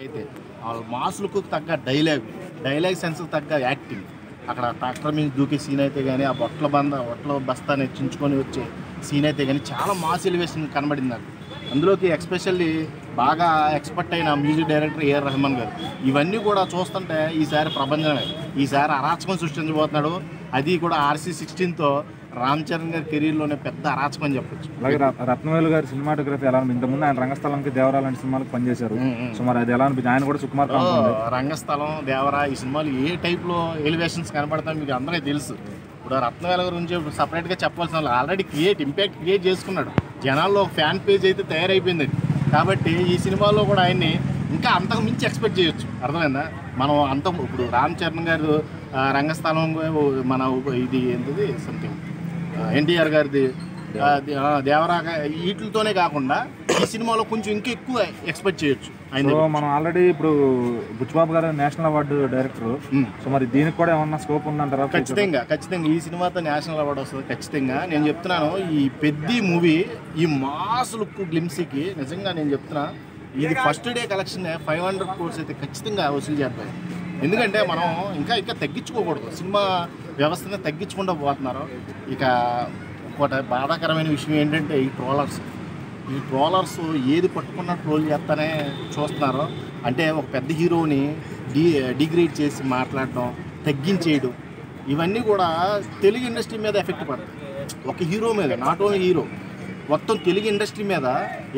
అయితే వాళ్ళ మాసులకు తగ్గ డైలాగ్ సెన్స్కి తగ్గ యాక్టింగ్. అక్కడ ట్రాక్టర్ మీద దూకే సీన్ అయితే కానీ, ఆ బొట్ల బస్తాన్ని చించుకొని వచ్చే సీన్ అయితే కానీ చాలా మాస్ ఎలివేషన్ కనబడింది నాకు. అందులోకి ఎక్స్పెషల్లీ బాగా ఎక్స్పర్ట్ అయిన మ్యూజిక్ డైరెక్టర్ ఏఆర్ రెహమాన్ గారు. ఇవన్నీ కూడా చూస్తుంటే ఈసారి ప్రపంచమే, ఈసారి అరాచకం సృష్టించబోతున్నాడు. అది కూడా RC-16తో రామ్ చరణ్ గారి కెరీర్లోనే పెద్ద అరాచకం అని చెప్పొచ్చు. అలాగే రత్నవేలు గారి సినిమాటోగ్రఫీ ఎలా ఉంది? ఇంతకుముందు ఆయన రంగస్థలంకి దేవరా లాంటి సినిమాలకు పనిచేశారు. సో మరి అది ఎలా అనిపించింది? ఆయన కూడా సుకుమార్ రంగస్థలం, దేవరా ఈ సినిమాలు ఏ టైప్లో ఎలివేషన్స్ కనపడతాయి మీకు అందరికీ తెలుసు. ఇప్పుడు రత్నవేల గురించి సపరేట్గా చెప్పాల్సిన వాళ్ళు ఆల్రెడీ ఇంపాక్ట్ క్రియేట్ చేసుకున్నాడు. జనాల్లో ఒక ఫ్యాన్ పేజ్ అయితే తయారైపోయింది. కాబట్టి ఈ సినిమాలో కూడా ఆయన్ని ఇంకా అంతకు మించి ఎక్స్పెక్ట్ చేయొచ్చు. అర్థమైందా? మనం ఇప్పుడు రామ్ చరణ్ గారు రంగస్థలం, మన ఇది ఏంటిది సంథింగ్ ఎన్టీఆర్ గారిది దేవరా, వీటితోనే కాకుండా ఈ సినిమాలో కొంచెం ఇంకా ఎక్కువ ఎక్స్పెక్ట్ చేయొచ్చు. మనం ఆల్రెడీ ఇప్పుడు బుచ్చిబాబు గారు నేషనల్ అవార్డు డైరెక్టర్. సో మరి దీనికి కూడా ఏమన్నా స్కోప్ ఉందంటారా? ఖచ్చితంగా ఈ సినిమాతో నేషనల్ అవార్డు వస్తుంది ఖచ్చితంగా. నేను చెప్తున్నాను, ఈ పెద్ద మూవీ ఈ మాస్ లుక్ గ్లిమ్సీకి నిజంగా నేను చెప్తున్నా, ఇది ఫస్ట్ డే కలెక్షన్ 500 crores అయితే ఖచ్చితంగా వసూలు చేద్దాం. ఎందుకంటే మనం ఇంకా తగ్గించుకోకూడదు, సినిమా వ్యవస్థని తగ్గించుకుంటూ పోతున్నారు. ఇక ఇంకోటి బాధాకరమైన విషయం ఏంటంటే ఈ ట్రోలర్స్ ఏది పట్టుకున్నా ట్రోల్ చేస్తానే చూస్తున్నారు. అంటే ఒక పెద్ద హీరోని డిగ్రేడ్ చేసి మాట్లాడడం, తగ్గించేయడం, ఇవన్నీ కూడా తెలుగు ఇండస్ట్రీ మీద ఎఫెక్ట్ పడుతుంది. ఒక హీరో మీద, నాట్ ఓన్లీ హీరో, మొత్తం తెలుగు ఇండస్ట్రీ మీద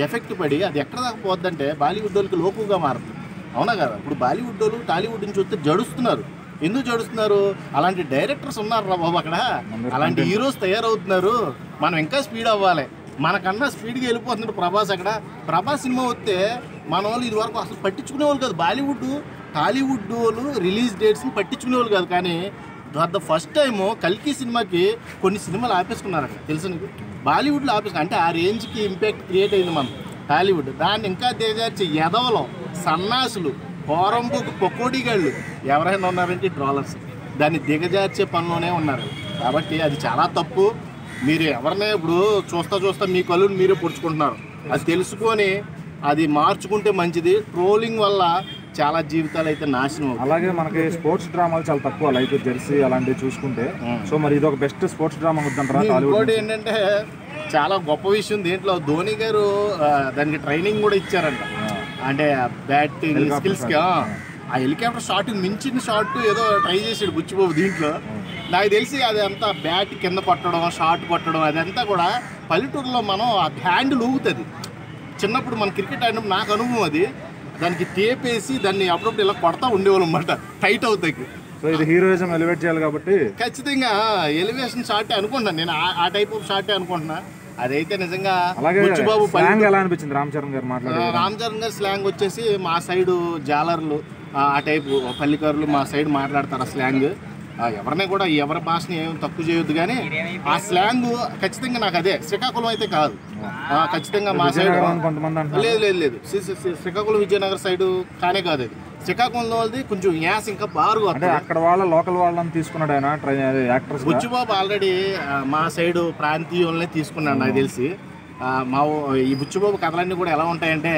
ఎఫెక్ట్ పడి అది ఎక్కడ దాకా పోద్దంటే బాలీవుడ్ వాళ్ళకి లోకుగా మారుతుంది. అవునా కదా? ఇప్పుడు బాలీవుడ్ వాళ్ళు టాలీవుడ్ నుంచి వస్తే జడుస్తున్నారు. ఎందుకు జడుస్తున్నారు? అలాంటి డైరెక్టర్స్ ఉన్నారు రా బాబు అక్కడ, అలాంటి హీరోస్ తయారవుతున్నారు. మనం ఇంకా స్పీడ్ అవ్వాలి. మనకన్నా స్పీడ్గా వెళ్ళిపోతున్నాడు ప్రభాస్. అక్కడ ప్రభాస్ సినిమా వస్తే మన వాళ్ళు ఇదివరకు అసలు పట్టించుకునే వాళ్ళు కాదు. టాలీవుడ్ వాళ్ళు రిలీజ్ డేట్స్ని పట్టించుకునే వాళ్ళు కాదు. కానీ ద ఫస్ట్ టైము కల్కి సినిమాకి కొన్ని సినిమాలు ఆపేసుకున్నారు అక్కడ, తెలుసు నీకు? బాలీవుడ్లో ఆపేసుకున్నారు. అంటే ఆ రేంజ్కి ఇంపాక్ట్ క్రియేట్ అయింది మనం టాలీవుడ్. దాన్ని ఇంకా దిగజార్చి ఎదవలో సన్నాసులు, పోరంబోకు పకోడీగాళ్ళు ఎవరైనా ఉన్నారంటే ట్రోలర్స్ దాన్ని దిగజార్చే పనిలోనే ఉన్నారు. కాబట్టి అది చాలా తప్పు. మీరు ఎవరినే ఇప్పుడు చూస్తా మీ కళ్ళుని మీరే పొడుచుకుంటున్నారు. అది తెలుసుకొని అది మార్చుకుంటే మంచిది. ట్రోలింగ్ వల్ల చాలా జీవితాలు అయితే నాశనం. అలాగే మనకి స్పోర్ట్స్ డ్రామాలు చాలా తక్కువ, లైక్ జెర్సీ అలాంటివి చూసుకుంటే. సో మరి ఇది ఒక బెస్ట్ స్పోర్ట్స్ డ్రామా వద్దంటారా? ఇంకోటి ఏంటంటే చాలా గొప్ప విషయం, దీంట్లో ధోని గారు దానికి ట్రైనింగ్ కూడా ఇచ్చారంట. అంటే బ్యాటింగ్ స్కిల్స్కి ఆ హెలికాప్టర్ షాట్ మించిన షాట్ ఏదో ట్రై చేసాడు బుచ్చిబాబు దీంట్లో. నాకు తెలిసి అది అంతా బ్యాట్ కింద పట్టడం, షాట్ కొట్టడం, అదంతా కూడా పల్లెటూరులో మనం ఆ హ్యాండ్ లూగుతుంది. చిన్నప్పుడు మన క్రికెట్ ఆడినప్పుడు నాకు అనుభవం అది. దానికి టేపేసి దాన్ని అప్పుడప్పుడు ఇలా కొడతా ఉండేవాళ్ళు అన్నమాట, టైట్ అవుతాయి. సో ఇది హీరోయిజం ఎలివేట్ చేయాలి కాబట్టి ఖచ్చితంగా ఎలివేషన్ షాటే అనుకుంటున్నాను నేను, ఆ టైప్ ఆఫ్ షాటే అనుకుంటున్నా. అదైతే నిజంగా బుచ్చిబాబు ఎలా అనిపించింది? రామ్ చరణ్ గారి స్లాంగ్ వచ్చేసి మా సైడు జాలర్లు, ఆ టైపు పల్లికారులు మా సైడ్ మాట్లాడతారు ఆ స్లాంగ్. ఎవరిని కూడా ఎవరి భాషని ఏం తక్కువ చేయొద్దు, కానీ ఆ స్లాంగ్ ఖచ్చితంగా నాకు అదే. శ్రీకాకుళం అయితే కాదు, ఖచ్చితంగా మా సైడ్ లేదు. శ్రీకాకుళం విజయనగరం సైడు కానే కాదు అది. శ్రీకాకుళంలో వాళ్ళది కొంచెం యాస్ ఇంకా బాగా అక్కడ వాళ్ళ లోకల్ వాళ్ళని తీసుకున్నాడు ఆయన యాక్టర్స్. బుచ్చిబాబు ఆల్రెడీ మా సైడు ప్రాంతీయుల్ని తీసుకున్నాడు నాకు తెలిసి. ఈ బుచ్చిబాబు కథలన్నీ కూడా ఎలా ఉంటాయంటే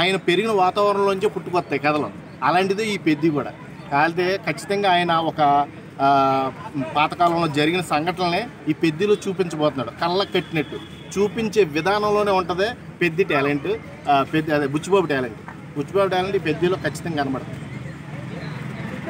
ఆయన పెరిగిన వాతావరణంలోంచే పుట్టుకొస్తాయి కథలు. అలాంటిదే ఈ పెద్ది కూడా. కాకపోతే ఖచ్చితంగా ఆయన ఒక పాతకాలంలో జరిగిన సంఘటనలనే ఈ పెద్దిలో చూపించబోతున్నాడు. కళ్ళకు కట్టినట్టు చూపించే విధానంలోనే ఉంటుంది పెద్ది టాలెంట్. అదే బుచ్చిబాబు టాలెంట్ ఈ పెద్దిలో ఖచ్చితంగా కనబడుతుంది.